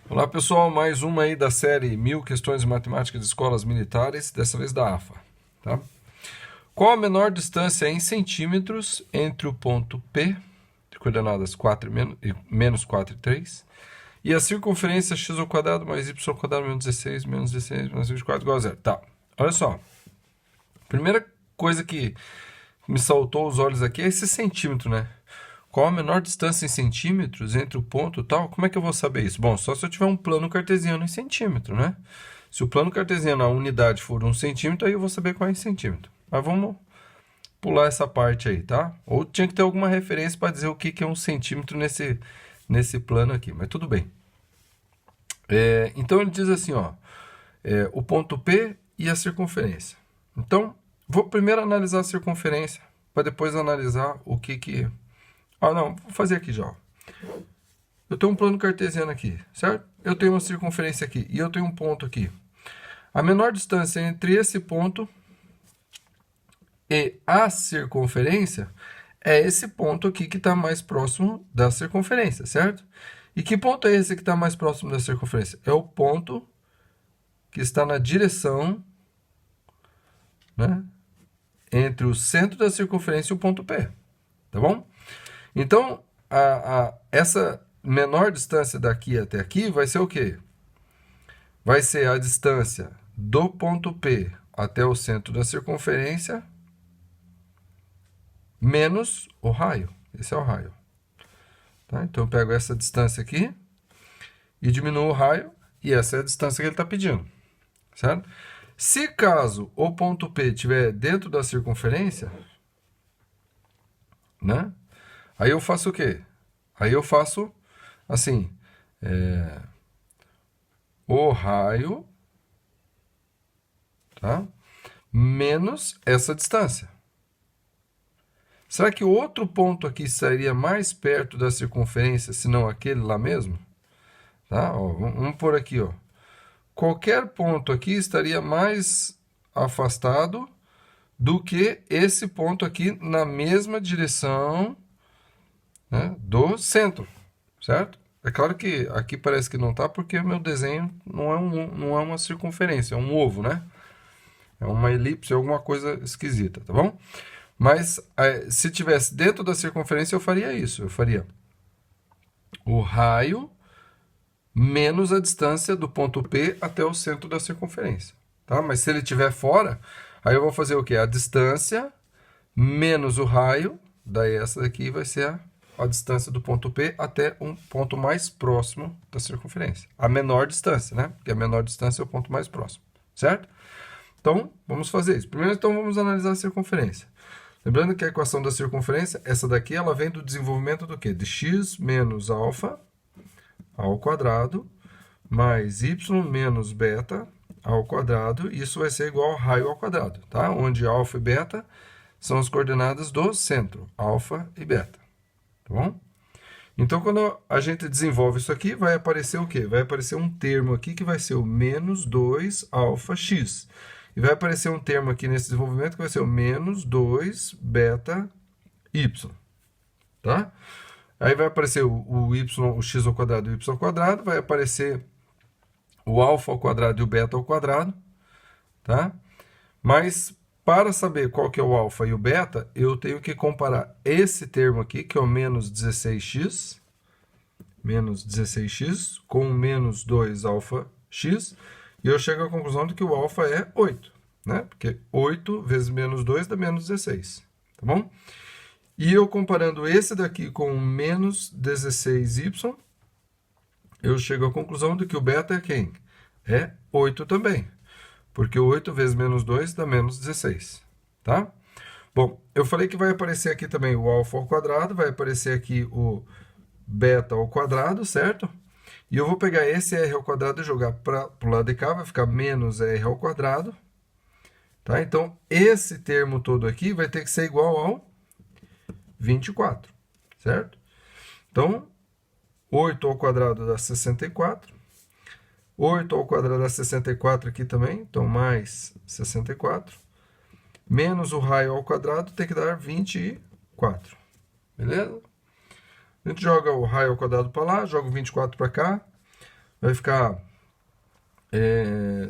Olá pessoal, mais uma aí da série 1000 questões de matemática de escolas militares, dessa vez da AFA. Tá? Qual a menor distância em centímetros entre o ponto P, de coordenadas 4 e menos 4 e 3, e a circunferência x ao quadrado mais y ao quadrado menos 16, menos 16, menos 24 igual a zero. Tá, olha só. Primeira coisa que me saltou os olhos aqui é esse centímetro, né? Qual a menor distância em centímetros entre o ponto e tal? Como é que eu vou saber isso? Bom, só se eu tiver um plano cartesiano em centímetro, né? Se o plano cartesiano, a unidade for 1 centímetro, aí eu vou saber qual é em centímetro. Mas vamos pular essa parte aí, tá? Ou tinha que ter alguma referência para dizer o que é 1 centímetro nesse plano aqui, mas tudo bem. Então ele diz assim, ó, o ponto P e a circunferência. Então, vou primeiro analisar a circunferência, para depois analisar o que... Ah, não, vou fazer aqui já. Ó. Eu tenho um plano cartesiano aqui, certo? Eu tenho uma circunferência aqui e eu tenho um ponto aqui. A menor distância entre esse ponto e a circunferência é esse ponto aqui que está mais próximo da circunferência, certo? E que ponto é esse que está mais próximo da circunferência? É o ponto que está na direção, né, entre o centro da circunferência e o ponto P, tá bom? Então, essa menor distância daqui até aqui vai ser o quê? Vai ser a distância do ponto P até o centro da circunferência menos o raio. Esse é o raio. Tá? Então, eu pego essa distância aqui e diminuo o raio, e essa é a distância que ele está pedindo. Certo? Se caso o ponto P estiver dentro da circunferência, né? Aí eu faço o quê? Aí eu faço assim, o raio, tá? Menos essa distância. Será que outro ponto aqui estaria mais perto da circunferência, se não aquele lá mesmo? Tá? Ó, vamos por aqui, ó. Qualquer ponto aqui estaria mais afastado do que esse ponto aqui na mesma direção, né, do centro, certo? É claro que aqui parece que não está, porque o meu desenho não é uma circunferência, é um ovo, né? É uma elipse, alguma coisa esquisita, tá bom? Mas se tivesse dentro da circunferência, eu faria isso. Eu faria o raio menos a distância do ponto P até o centro da circunferência, tá? Mas se ele estiver fora, aí eu vou fazer o quê? A distância menos o raio, daí essa daqui vai ser a distância do ponto P até um ponto mais próximo da circunferência. A menor distância, né? Porque a menor distância é o ponto mais próximo, certo? Então, vamos fazer isso. Primeiro, então, vamos analisar a circunferência. Lembrando que a equação da circunferência, essa daqui, ela vem do desenvolvimento do quê? De x menos alfa ao quadrado, mais y menos beta ao quadrado, e isso vai ser igual a raio ao quadrado, tá? Onde alfa e beta são as coordenadas do centro, alfa e beta, tá bom? Então, quando a gente desenvolve isso aqui, vai aparecer o quê? Vai aparecer um termo aqui que vai ser o menos 2 alfa x. E vai aparecer um termo aqui nesse desenvolvimento que vai ser o menos 2 beta y, tá? Aí vai aparecer o y, o x ao quadrado e o y ao quadrado, vai aparecer o alfa ao quadrado e o beta ao quadrado, tá? Mas para saber qual que é o alfa e o beta, eu tenho que comparar esse termo aqui, que é o menos 16x, com o menos 2 alfa x, e eu chego à conclusão de que o alfa é 8, né? Porque 8 vezes menos 2 dá menos 16, tá bom? E eu comparando esse daqui com o menos 16y, eu chego à conclusão de que o beta é quem? É 8 também. Porque 8 vezes menos 2 dá menos 16, tá? Bom, eu falei que vai aparecer aqui também o alfa ao quadrado, vai aparecer aqui o beta ao quadrado, certo? E eu vou pegar esse r ao quadrado e jogar para o lado de cá, vai ficar menos r ao quadrado, tá? Então, esse termo todo aqui vai ter que ser igual ao 24, certo? Então, 8 ao quadrado dá 64. 8 ao quadrado dá 64 aqui também, então mais 64. Menos o raio ao quadrado tem que dar 24. Beleza? A gente joga o raio ao quadrado para lá, joga o 24 para cá. vai ficar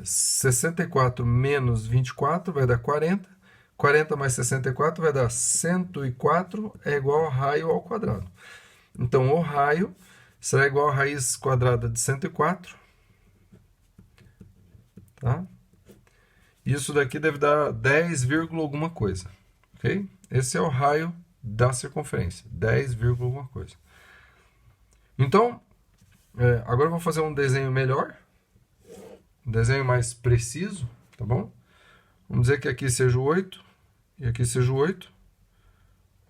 64 menos 24 vai dar 40. 40 mais 64 vai dar 104, é igual a raio ao quadrado. Então, o raio será igual a raiz quadrada de 104. Tá? Isso daqui deve dar 10, alguma coisa. Ok? Esse é o raio da circunferência. 10, alguma coisa. Então, agora eu vou fazer um desenho melhor. Um desenho mais preciso. Tá bom? Vamos dizer que aqui seja o 8. E aqui seja o 8.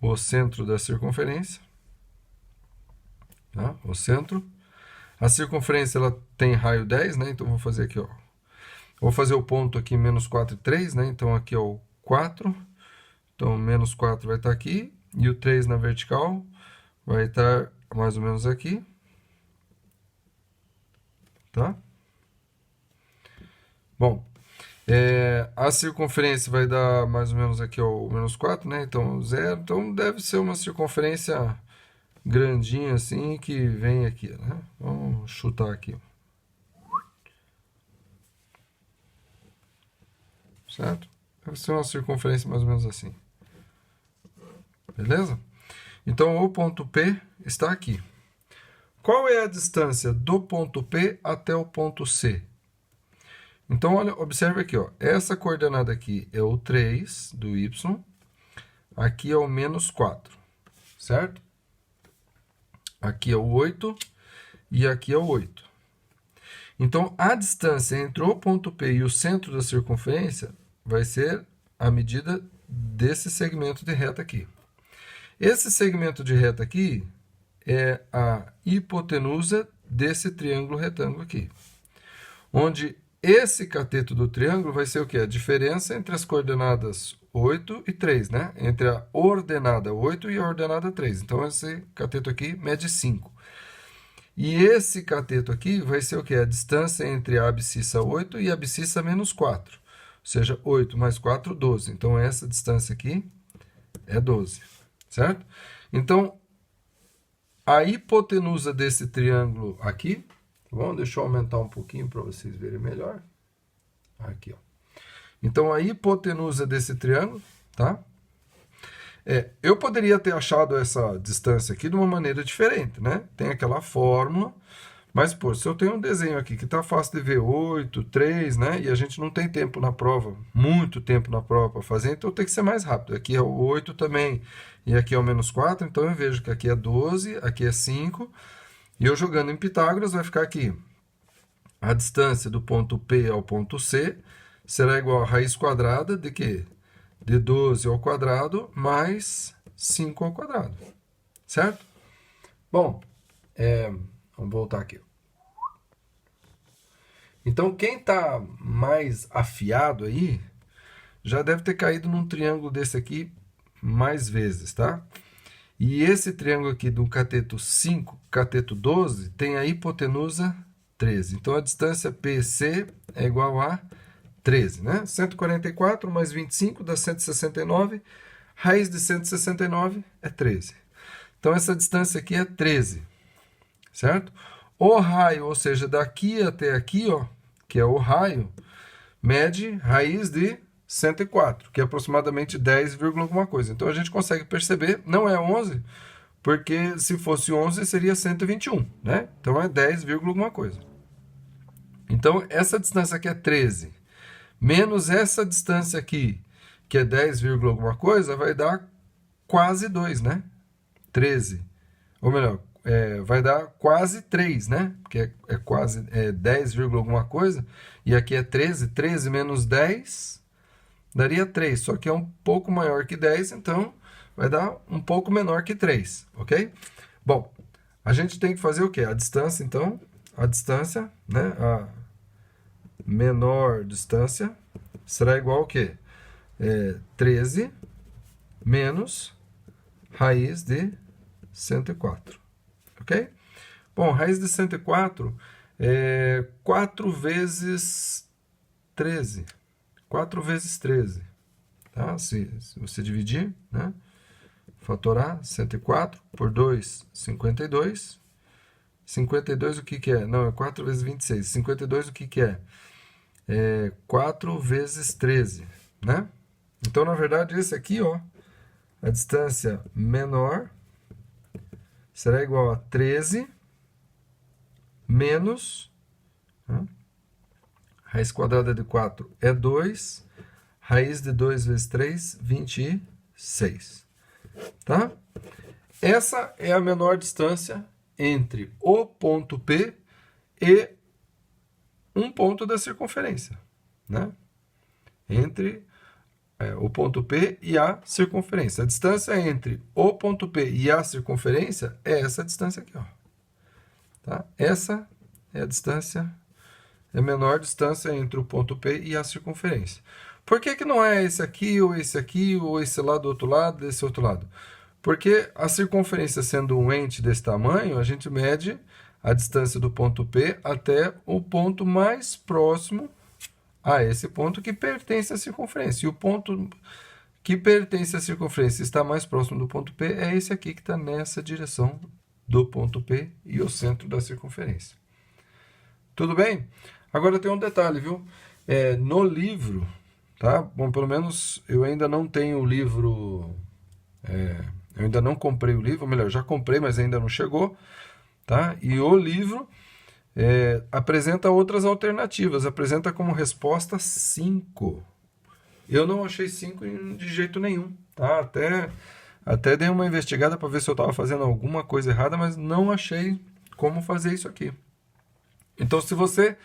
O centro da circunferência. Tá? O centro. A circunferência ela tem raio 10, né? Então, vou fazer aqui, ó. Vou fazer o ponto aqui, menos 4 e 3, né? Então, aqui é o 4. Então, menos 4 vai estar aqui. E o 3 na vertical vai estar mais ou menos aqui. Tá? Bom, a circunferência vai dar mais ou menos aqui, ó, o menos 4, né? Então, 0. Então, deve ser uma circunferência grandinha assim que vem aqui, né? Vamos chutar aqui. Certo? Deve ser uma circunferência mais ou menos assim. Beleza? Então, o ponto P está aqui. Qual é a distância do ponto P até o ponto C? Então, olha, observe aqui, ó. Essa coordenada aqui é o 3 do Y. Aqui é o menos 4. Certo? Aqui é o 8 e aqui é o 8. Então, a distância entre o ponto P e o centro da circunferência vai ser a medida desse segmento de reta aqui. Esse segmento de reta aqui é a hipotenusa desse triângulo retângulo aqui. Onde esse cateto do triângulo vai ser o quê? A diferença entre as coordenadas 8 e 3, né? Entre a ordenada 8 e a ordenada 3. Então, esse cateto aqui mede 5. E esse cateto aqui vai ser o quê? A distância entre a abscissa 8 e a abscissa menos 4. Ou seja, 8 mais 4, 12. Então, essa distância aqui é 12. Certo? Então, a hipotenusa desse triângulo aqui, tá bom? Deixa eu aumentar um pouquinho para vocês verem melhor. Aqui, ó. Então, a hipotenusa desse triângulo, tá? Eu poderia ter achado essa distância aqui de uma maneira diferente, né? Tem aquela fórmula, mas, pô, se eu tenho um desenho aqui que tá fácil de ver 8, 3, né? E a gente não tem tempo na prova, muito tempo na prova para fazer, então tem que ser mais rápido. Aqui é o 8 também, e aqui é o menos 4, então eu vejo que aqui é 12, aqui é 5, e eu jogando em Pitágoras vai ficar aqui. A distância do ponto P ao ponto C será igual a raiz quadrada de quê? De 12 ao quadrado mais 5 ao quadrado. Certo? Bom, vamos voltar aqui. Então, quem está mais afiado aí, já deve ter caído num triângulo desse aqui mais vezes, tá? E esse triângulo aqui do cateto 5, cateto 12, tem a hipotenusa 13. Então, a distância PC é igual a 13, né? 144 mais 25 dá 169. Raiz de 169 é 13. Então, essa distância aqui é 13, certo? O raio, ou seja, daqui até aqui, ó, que é o raio, mede raiz de 104, que é aproximadamente 10, alguma coisa. Então, a gente consegue perceber, não é 11, porque se fosse 11 seria 121, né? Então, é 10, alguma coisa. Então, essa distância aqui é 13, menos essa distância aqui, que é 10, alguma coisa, vai dar quase 2, né? 13. Ou melhor, vai dar quase 3, né? Porque é quase 10, alguma coisa. E aqui é 13. 13 menos 10 daria 3. Só que é um pouco maior que 10, então vai dar um pouco menor que 3, ok? Bom, a gente tem que fazer o quê? A distância, então, a distância, né? A menor distância será igual ao quê? 13 menos raiz de 104, ok? Bom, raiz de 104 é 4 vezes 13. 4 vezes 13. Tá? Se você dividir, né? Fatorar 104 por 2, 52. 52 o que que é? Não, é 4 vezes 26. 52 o que que é? É 4 vezes 13, né? Então, na verdade, esse aqui, ó, a distância menor será igual a 13 menos, né? Raiz quadrada de 4 é 2, raiz de 2 vezes 3, 26. Tá? Essa é a menor distância entre o ponto P e um ponto da circunferência, né? Entre o ponto P e a circunferência. A distância entre o ponto P e a circunferência é essa distância aqui, ó. Tá? Essa é a distância, é a menor distância entre o ponto P e a circunferência. Por que que não é esse aqui, ou esse lá do outro lado, desse outro lado? Porque a circunferência sendo um ente desse tamanho, a gente mede a distância do ponto P até o ponto mais próximo a esse ponto que pertence à circunferência. E o ponto que pertence à circunferência está mais próximo do ponto P é esse aqui que está nessa direção do ponto P e o centro da circunferência. Tudo bem? Agora tem um detalhe, viu? No livro, tá? Bom, pelo menos eu ainda não tenho o livro... eu ainda não comprei o livro, ou melhor, já comprei, mas ainda não chegou, tá? E o livro apresenta outras alternativas, apresenta como resposta 5. Eu não achei 5 de jeito nenhum, tá? Até dei uma investigada para ver se eu estava fazendo alguma coisa errada, mas não achei como fazer isso aqui. Então, se você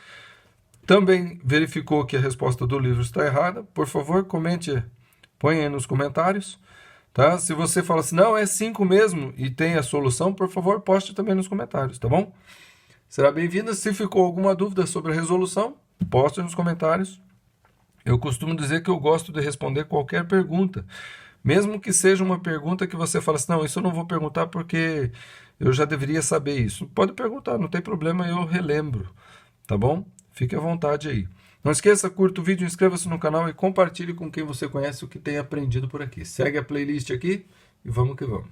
também verificou que a resposta do livro está errada, por favor, comente, põe aí nos comentários. Tá? Se você fala assim, não, é 5 mesmo e tem a solução, por favor, poste também nos comentários, tá bom? Será bem-vinda. Se ficou alguma dúvida sobre a resolução, poste nos comentários. Eu costumo dizer que eu gosto de responder qualquer pergunta, mesmo que seja uma pergunta que você fala assim, não, isso eu não vou perguntar porque eu já deveria saber isso. Pode perguntar, não tem problema, eu relembro, tá bom? Fique à vontade aí. Não esqueça, curta o vídeo, inscreva-se no canal e compartilhe com quem você conhece o que tem aprendido por aqui. Segue a playlist aqui e vamos que vamos.